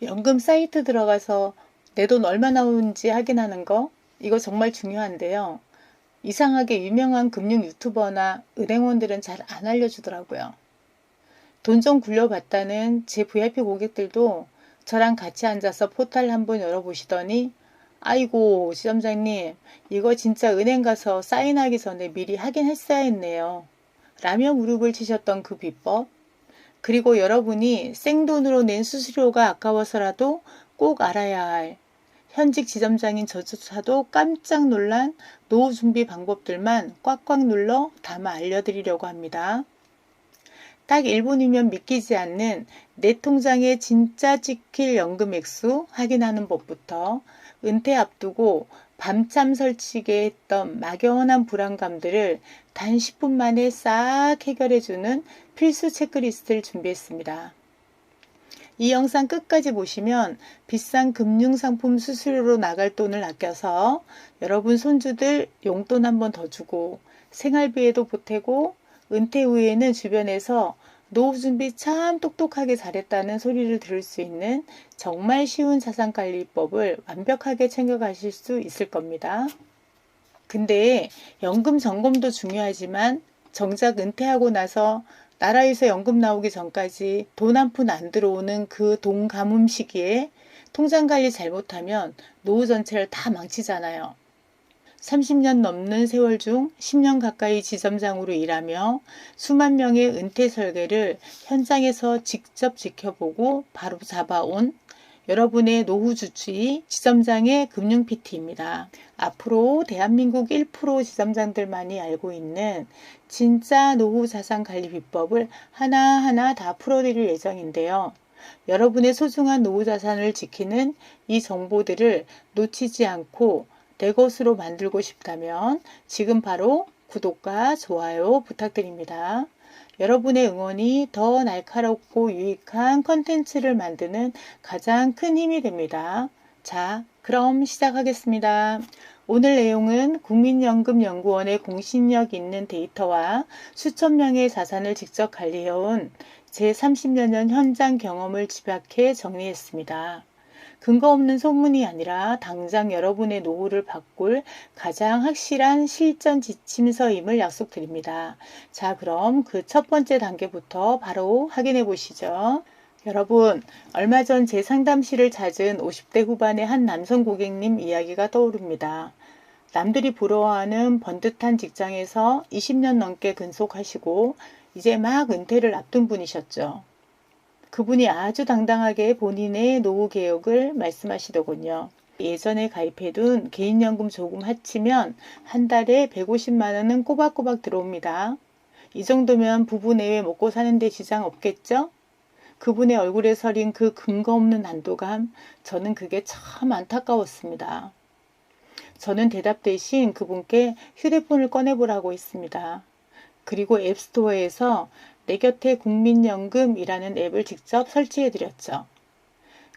연금 사이트 들어가서 내 돈 얼마 나오는지 확인하는 거, 이거 정말 중요한데요. 이상하게 유명한 금융 유튜버나 은행원들은 잘 안 알려주더라고요. 돈 좀 굴려봤다는 제 VIP 고객들도 저랑 같이 앉아서 포탈 한번 열어보시더니 아이고 지점장님 이거 진짜 은행 가서 사인하기 전에 미리 확인했어야 했네요. 라며 무릎을 치셨던 그 비법, 그리고 여러분이 생돈으로 낸 수수료가 아까워서라도 꼭 알아야 할 현직 지점장인 저조차도 깜짝 놀란 노후 준비 방법들만 꽉꽉 눌러 담아 알려드리려고 합니다. 딱 1분이면 믿기지 않는 내 통장에 진짜 찍힐 연금 액수 확인하는 법부터 은퇴 앞두고 밤참 설치게 했던 막연한 불안감들을 단 10분 만에 싹 해결해주는 필수 체크리스트를 준비했습니다. 이 영상 끝까지 보시면 비싼 금융상품 수수료로 나갈 돈을 아껴서 여러분 손주들 용돈 한 번 더 주고 생활비에도 보태고 은퇴 후에는 주변에서 노후 준비 참 똑똑하게 잘했다는 소리를 들을 수 있는 정말 쉬운 자산관리법을 완벽하게 챙겨가실 수 있을 겁니다. 근데 연금 점검도 중요하지만 정작 은퇴하고 나서 나라에서 연금 나오기 전까지 돈 한 푼 안 들어오는 그 돈 가뭄 시기에 통장 관리 잘못하면 노후 전체를 다 망치잖아요. 30년 넘는 세월 중 10년 가까이 지점장으로 일하며 수만 명의 은퇴 설계를 현장에서 직접 지켜보고 바로 잡아온 여러분의 노후 주치의 지점장의 금융 PT입니다. 앞으로 대한민국 1% 지점장들만이 알고 있는 진짜 노후 자산 관리 비법을 하나하나 다 풀어드릴 예정인데요. 여러분의 소중한 노후 자산을 지키는 이 정보들을 놓치지 않고 내 것으로 만들고 싶다면 지금 바로 구독과 좋아요 부탁드립니다. 여러분의 응원이 더 날카롭고 유익한 컨텐츠를 만드는 가장 큰 힘이 됩니다. 자, 그럼 시작하겠습니다. 오늘 내용은 국민연금연구원의 공신력 있는 데이터와 수천 명의 자산을 직접 관리해온 제 30여 년 현장 경험을 집약해 정리했습니다. 근거 없는 소문이 아니라 당장 여러분의 노후를 바꿀 가장 확실한 실전 지침서임을 약속드립니다. 자, 그럼 그 첫 번째 단계부터 바로 확인해 보시죠. 여러분, 얼마 전 제 상담실을 찾은 50대 후반의 한 남성 고객님 이야기가 떠오릅니다. 남들이 부러워하는 번듯한 직장에서 20년 넘게 근속하시고 이제 막 은퇴를 앞둔 분이셨죠. 그분이 아주 당당하게 본인의 노후 계획을 말씀하시더군요. 예전에 가입해둔 개인연금 조금 합치면 한 달에 150만 원은 꼬박꼬박 들어옵니다. 이 정도면 부부 내외 먹고 사는데 지장 없겠죠? 그분의 얼굴에 서린 그 근거 없는 안도감, 저는 그게 참 안타까웠습니다. 저는 대답 대신 그분께 휴대폰을 꺼내보라고 했습니다. 그리고 앱스토어에서 내 곁에 국민연금이라는 앱을 직접 설치해드렸죠.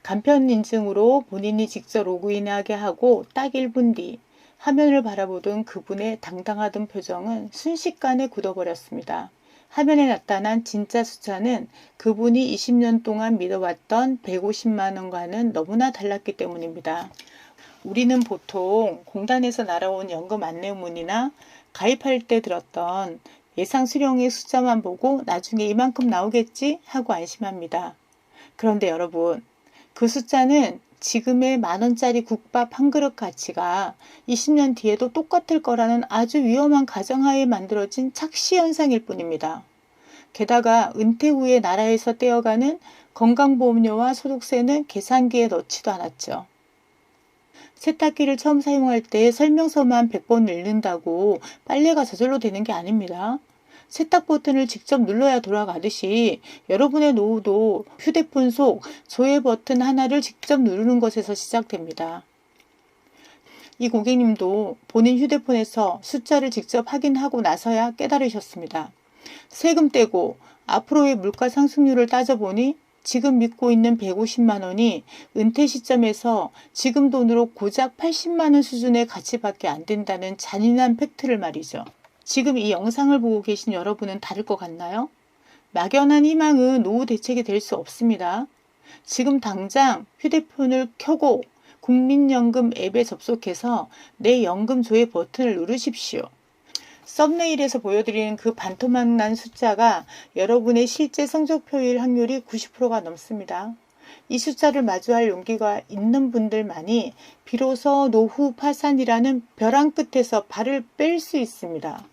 간편 인증으로 본인이 직접 로그인하게 하고 딱 1분 뒤 화면을 바라보던 그분의 당당하던 표정은 순식간에 굳어버렸습니다. 화면에 나타난 진짜 숫자는 그분이 20년 동안 믿어왔던 150만 원과는 너무나 달랐기 때문입니다. 우리는 보통 공단에서 날아온 연금 안내문이나 가입할 때 들었던 예상 수령의 숫자만 보고 나중에 이만큼 나오겠지 하고 안심합니다. 그런데 여러분, 그 숫자는 지금의 만원짜리 국밥 한 그릇 가치가 20년 뒤에도 똑같을 거라는 아주 위험한 가정하에 만들어진 착시 현상일 뿐입니다. 게다가 은퇴 후에 나라에서 떼어가는 건강보험료와 소득세는 계산기에 넣지도 않았죠. 세탁기를 처음 사용할 때 설명서만 100번 읽는다고 빨래가 저절로 되는 게 아닙니다. 세탁 버튼을 직접 눌러야 돌아가듯이 여러분의 노후도 휴대폰 속 조회 버튼 하나를 직접 누르는 것에서 시작됩니다. 이 고객님도 본인 휴대폰에서 숫자를 직접 확인하고 나서야 깨달으셨습니다. 세금 떼고 앞으로의 물가 상승률을 따져보니 지금 믿고 있는 150만 원이 은퇴 시점에서 지금 돈으로 고작 80만 원 수준의 가치밖에 안 된다는 잔인한 팩트를 말이죠. 지금 이 영상을 보고 계신 여러분은 다를 것 같나요? 막연한 희망은 노후 대책이 될 수 없습니다. 지금 당장 휴대폰을 켜고 국민연금 앱에 접속해서 내 연금 조회 버튼을 누르십시오. 썸네일에서 보여드리는 그 반토막난 숫자가 여러분의 실제 성적표일 확률이 90%가 넘습니다. 이 숫자를 마주할 용기가 있는 분들만이 비로소 노후 파산이라는 벼랑 끝에서 발을 뺄 수 있습니다.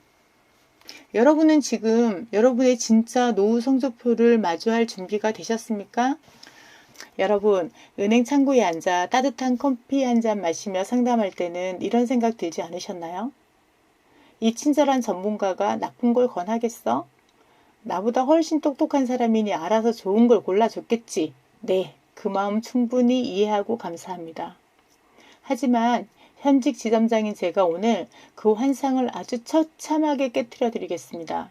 여러분은 지금 여러분의 진짜 노후 성적표를 마주할 준비가 되셨습니까? 여러분, 은행 창구에 앉아 따뜻한 커피 한 잔 마시며 상담할 때는 이런 생각 들지 않으셨나요? 이 친절한 전문가가 나쁜 걸 권하겠어? 나보다 훨씬 똑똑한 사람이니 알아서 좋은 걸 골라줬겠지. 네, 그 마음 충분히 이해하고 감사합니다. 하지만 현직 지점장인 제가 오늘 그 환상을 아주 처참하게 깨뜨려 드리겠습니다.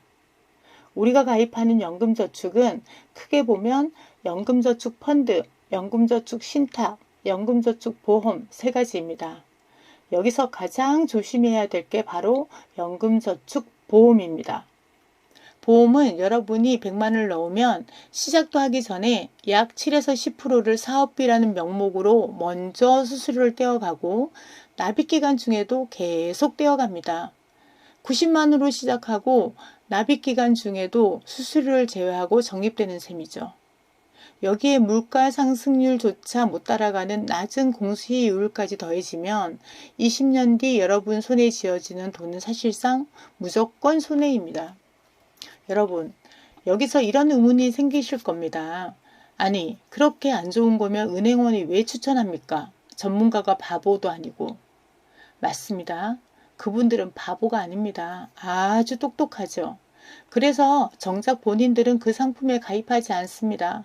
우리가 가입하는 연금저축은 크게 보면 연금저축 펀드, 연금저축 신탁, 연금저축 보험 세 가지입니다. 여기서 가장 조심해야 될 게 바로 연금저축 보험입니다. 보험은 여러분이 100만을 넣으면 시작도 하기 전에 약 7에서 10%를 사업비라는 명목으로 먼저 수수료를 떼어가고 납입기간 중에도 계속 떼어갑니다. 90만으로 시작하고 납입기간 중에도 수수료를 제외하고 적립되는 셈이죠. 여기에 물가 상승률조차 못 따라가는 낮은 공시이율까지 더해지면 20년 뒤 여러분 손에 쥐어지는 돈은 사실상 무조건 손해입니다. 여러분, 여기서 이런 의문이 생기실 겁니다. 아니, 그렇게 안 좋은 거면 은행원이 왜 추천합니까? 전문가가 바보도 아니고. 맞습니다. 그분들은 바보가 아닙니다. 아주 똑똑하죠. 그래서 정작 본인들은 그 상품에 가입하지 않습니다.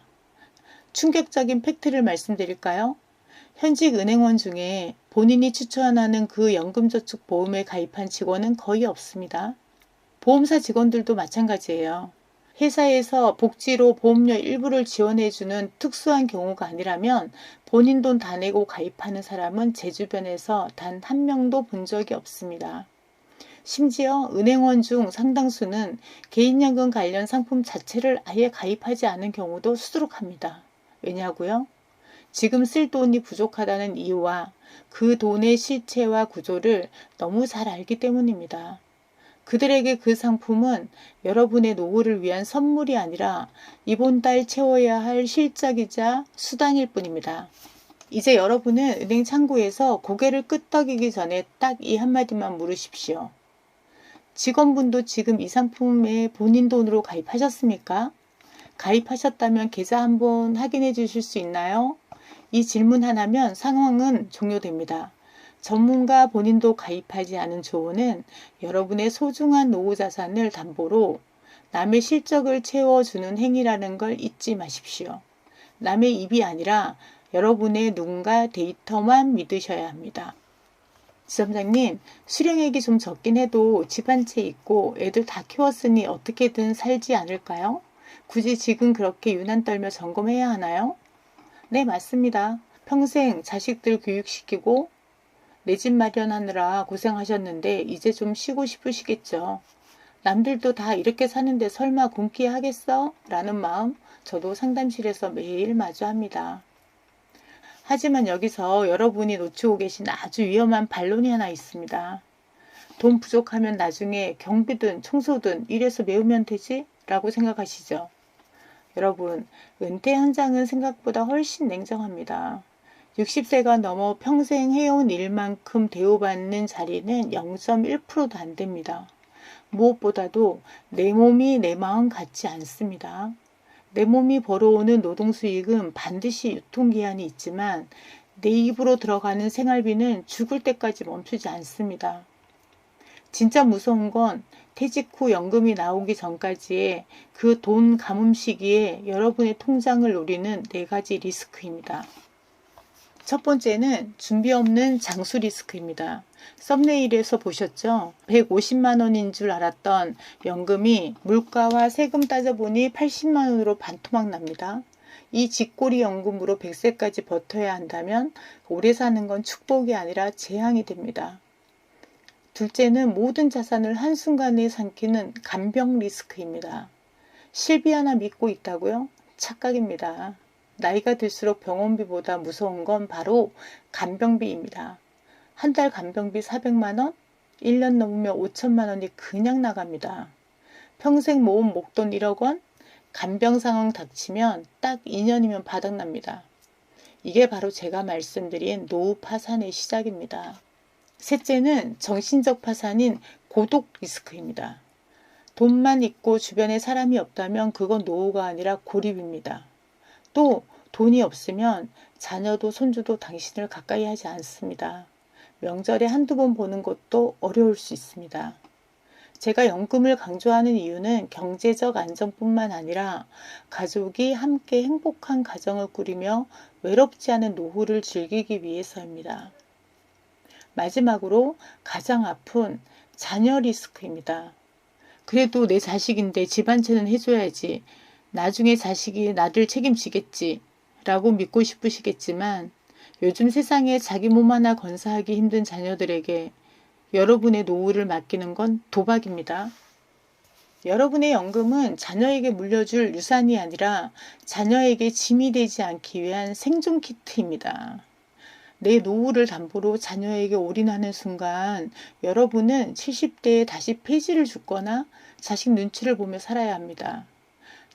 충격적인 팩트를 말씀드릴까요? 현직 은행원 중에 본인이 추천하는 그 연금저축 보험에 가입한 직원은 거의 없습니다. 보험사 직원들도 마찬가지예요. 회사에서 복지로 보험료 일부를 지원해주는 특수한 경우가 아니라면 본인 돈 다 내고 가입하는 사람은 제 주변에서 단 한 명도 본 적이 없습니다. 심지어 은행원 중 상당수는 개인연금 관련 상품 자체를 아예 가입하지 않은 경우도 수두룩합니다. 왜냐고요? 지금 쓸 돈이 부족하다는 이유와 그 돈의 실체와 구조를 너무 잘 알기 때문입니다. 그들에게 그 상품은 여러분의 노후를 위한 선물이 아니라 이번 달 채워야 할 실적이자 수단일 뿐입니다. 이제 여러분은 은행 창구에서 고개를 끄덕이기 전에 딱 이 한마디만 물으십시오. 직원분도 지금 이 상품에 본인 돈으로 가입하셨습니까? 가입하셨다면 계좌 한번 확인해 주실 수 있나요? 이 질문 하나면 상황은 종료됩니다. 전문가 본인도 가입하지 않은 조언은 여러분의 소중한 노후 자산을 담보로 남의 실적을 채워주는 행위라는 걸 잊지 마십시오. 남의 입이 아니라 여러분의 눈과 데이터만 믿으셔야 합니다. 지점장님, 수령액이 좀 적긴 해도 집 한 채 있고 애들 다 키웠으니 어떻게든 살지 않을까요? 굳이 지금 그렇게 유난 떨며 점검해야 하나요? 네, 맞습니다. 평생 자식들 교육시키고 내 집 마련하느라 고생하셨는데 이제 좀 쉬고 싶으시겠죠. 남들도 다 이렇게 사는데 설마 굶기 하겠어? 라는 마음 저도 상담실에서 매일 마주합니다. 하지만 여기서 여러분이 놓치고 계신 아주 위험한 반론이 하나 있습니다. 돈 부족하면 나중에 경비든 청소든 일해서 메우면 되지? 라고 생각하시죠. 여러분, 은퇴 현장은 생각보다 훨씬 냉정합니다. 60세가 넘어 평생 해온 일만큼 대우받는 자리는 0.1%도 안 됩니다. 무엇보다도 내 몸이 내 마음 같지 않습니다. 내 몸이 벌어오는 노동수익은 반드시 유통기한이 있지만 내 입으로 들어가는 생활비는 죽을 때까지 멈추지 않습니다. 진짜 무서운 건 퇴직 후 연금이 나오기 전까지의 그 돈 감음 시기에 여러분의 통장을 노리는 4가지 리스크입니다. 첫 번째는 준비 없는 장수 리스크입니다. 썸네일에서 보셨죠? 150만 원인 줄 알았던 연금이 물가와 세금 따져보니 80만 원으로 반토막 납니다. 이 쥐꼬리 연금으로 100세까지 버텨야 한다면 오래 사는 건 축복이 아니라 재앙이 됩니다. 둘째는 모든 자산을 한순간에 삼키는 간병 리스크입니다. 실비 하나 믿고 있다고요? 착각입니다. 나이가 들수록 병원비보다 무서운 건 바로 간병비입니다. 한 달 간병비 400만 원, 1년 넘으면 5천만 원이 그냥 나갑니다. 평생 모은 목돈 1억 원, 간병 상황 닥치면 딱 2년이면 바닥납니다. 이게 바로 제가 말씀드린 노후 파산의 시작입니다. 셋째는 정신적 파산인 고독 리스크입니다. 돈만 있고 주변에 사람이 없다면 그건 노후가 아니라 고립입니다. 또 돈이 없으면 자녀도 손주도 당신을 가까이 하지 않습니다. 명절에 한두 번 보는 것도 어려울 수 있습니다. 제가 연금을 강조하는 이유는 경제적 안정뿐만 아니라 가족이 함께 행복한 가정을 꾸리며 외롭지 않은 노후를 즐기기 위해서입니다. 마지막으로 가장 아픈 자녀 리스크입니다. 그래도 내 자식인데 집안채는 해줘야지. 나중에 자식이 나를 책임지겠지. 라고 믿고 싶으시겠지만 요즘 세상에 자기 몸 하나 건사하기 힘든 자녀들에게 여러분의 노후를 맡기는 건 도박입니다. 여러분의 연금은 자녀에게 물려줄 유산이 아니라 자녀에게 짐이 되지 않기 위한 생존 키트입니다. 내 노후를 담보로 자녀에게 올인하는 순간 여러분은 70대에 다시 폐지를 줍거나 자식 눈치를 보며 살아야 합니다.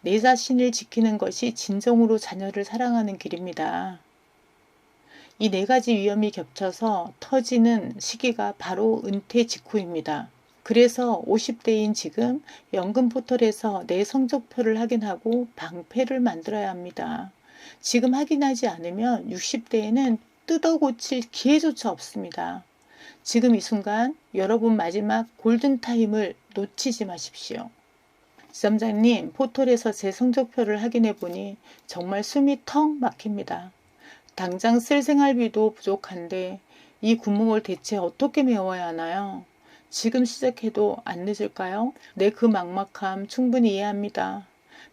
내 자신을 지키는 것이 진정으로 자녀를 사랑하는 길입니다. 이 네 가지 위험이 겹쳐서 터지는 시기가 바로 은퇴 직후입니다. 그래서 50대인 지금 연금 포털에서 내 성적표를 확인하고 방패를 만들어야 합니다. 지금 확인하지 않으면 60대에는 뜯어 고칠 기회조차 없습니다. 지금 이 순간 여러분 마지막 골든타임을 놓치지 마십시오. 지점장님, 포털에서 제 성적표를 확인해 보니 정말 숨이 턱 막힙니다. 당장 쓸 생활비도 부족한데 이 구멍을 대체 어떻게 메워야 하나요? 지금 시작해도 안 늦을까요? 네, 그 막막함 충분히 이해합니다.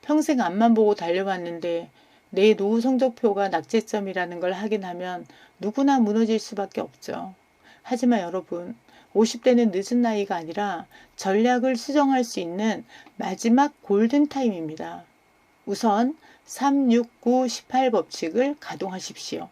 평생 앞만 보고 달려왔는데 내 노후 성적표가 낙제점이라는 걸 확인하면 누구나 무너질 수밖에 없죠. 하지만 여러분, 50대는 늦은 나이가 아니라 전략을 수정할 수 있는 마지막 골든타임입니다. 우선 36918 법칙을 가동하십시오.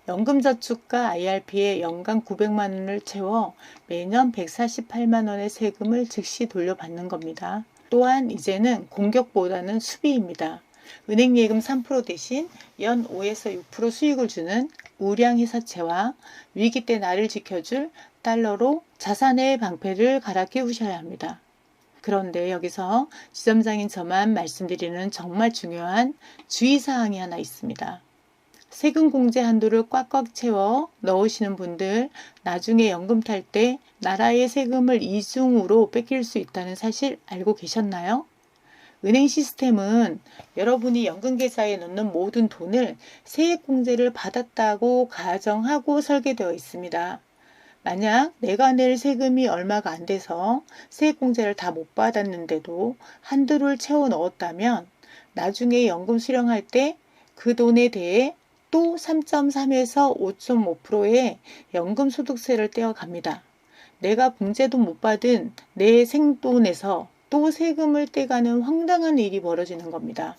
연금저축과 IRP에 연간 900만 원을 채워 매년 148만 원의 세금을 즉시 돌려받는 겁니다. 또한 이제는 공격보다는 수비입니다. 은행 예금 3% 대신 연 5에서 6% 수익을 주는 우량회사채와 위기 때 나를 지켜줄 달러로 자산의 방패를 갈아 끼우셔야 합니다. 그런데 여기서 지점장인 저만 말씀드리는 정말 중요한 주의사항이 하나 있습니다. 세금 공제 한도를 꽉꽉 채워 넣으시는 분들, 나중에 연금 탈 때 나라의 세금을 이중으로 뺏길 수 있다는 사실 알고 계셨나요? 은행 시스템은 여러분이 연금계좌에 넣는 모든 돈을 세액공제를 받았다고 가정하고 설계되어 있습니다. 만약 내가 낼 세금이 얼마가 안 돼서 세액공제를 다 못 받았는데도 한도를 채워 넣었다면 나중에 연금 수령할 때 그 돈에 대해 또 3.3에서 5.5%의 연금소득세를 떼어갑니다. 내가 공제도 못 받은 내 생돈에서 또 세금을 떼가는 황당한 일이 벌어지는 겁니다.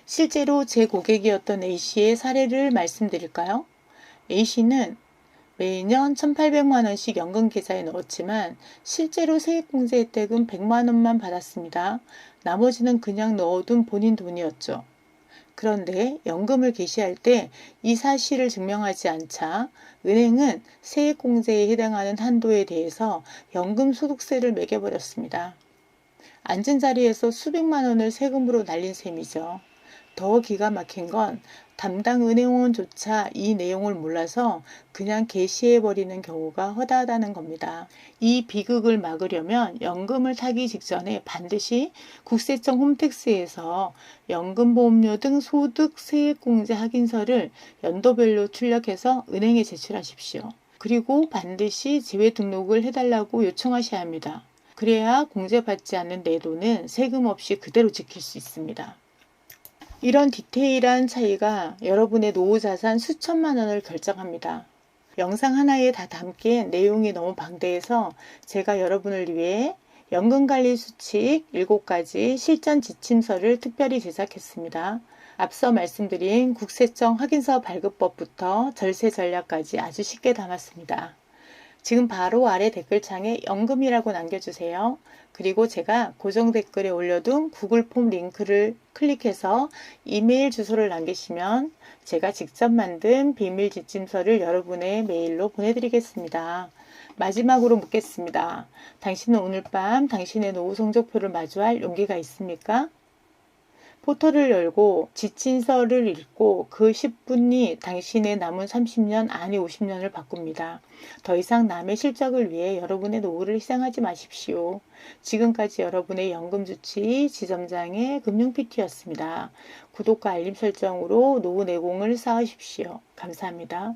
실제로 제 고객이었던 A씨의 사례를 말씀드릴까요? A씨는 매년 1,800만 원씩 연금 계좌에 넣었지만 실제로 세액공제 혜택은 100만 원만 받았습니다. 나머지는 그냥 넣어둔 본인 돈이었죠. 그런데 연금을 개시할 때 이 사실을 증명하지 않자 은행은 세액공제에 해당하는 한도에 대해서 연금소득세를 매겨버렸습니다. 앉은 자리에서 수백만 원을 세금으로 날린 셈이죠. 더 기가 막힌 건 담당 은행원조차 이 내용을 몰라서 그냥 개시해버리는 경우가 허다하다는 겁니다. 이 비극을 막으려면 연금을 타기 직전에 반드시 국세청 홈택스에서 연금보험료 등 소득세액공제 확인서를 연도별로 출력해서 은행에 제출하십시오. 그리고 반드시 제외 등록을 해달라고 요청하셔야 합니다. 그래야 공제받지 않는 내 돈은 세금 없이 그대로 지킬 수 있습니다. 이런 디테일한 차이가 여러분의 노후 자산 수천만 원을 결정합니다. 영상 하나에 다 담기엔 내용이 너무 방대해서 제가 여러분을 위해 연금관리 수칙 7가지 실전 지침서를 특별히 제작했습니다. 앞서 말씀드린 국세청 확인서 발급법부터 절세 전략까지 아주 쉽게 담았습니다. 지금 바로 아래 댓글창에 연금이라고 남겨주세요. 그리고 제가 고정 댓글에 올려둔 구글 폼 링크를 클릭해서 이메일 주소를 남기시면 제가 직접 만든 비밀 지침서를 여러분의 메일로 보내드리겠습니다. 마지막으로 묻겠습니다. 당신은 오늘 밤 당신의 노후 성적표를 마주할 용기가 있습니까? 포털을 열고 지침서를 읽고 그 10분이 당신의 남은 30년 아니 50년을 바꿉니다. 더 이상 남의 실적을 위해 여러분의 노후를 희생하지 마십시오. 지금까지 여러분의 연금주치 지점장의 금융PT였습니다. 구독과 알림 설정으로 노후 내공을 쌓으십시오. 감사합니다.